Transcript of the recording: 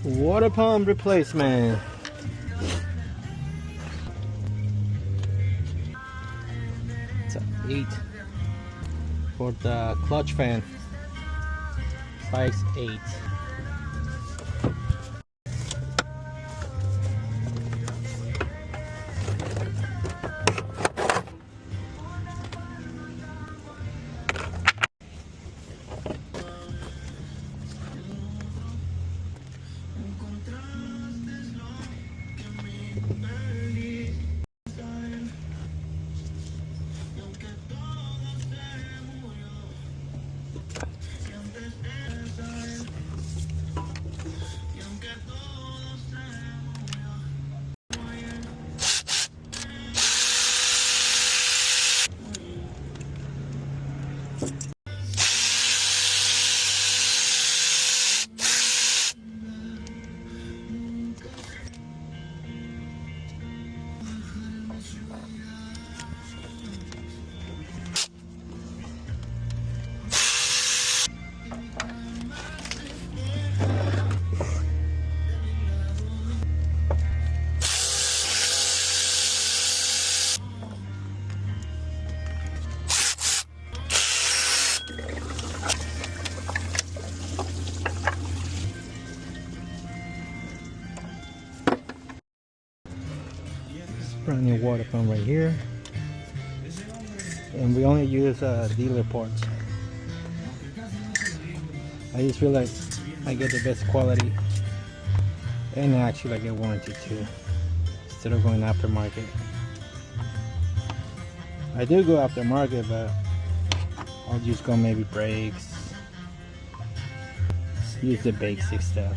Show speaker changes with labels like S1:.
S1: Water pump replacement. It's an 8 for the clutch fan. Size 8. Brand new water pump right here, and we only use dealer parts. I just feel like I get the best quality, and actually I get warranty too, instead of going aftermarket. I do go aftermarket, but I'll just go maybe brakes, use the basic stuff.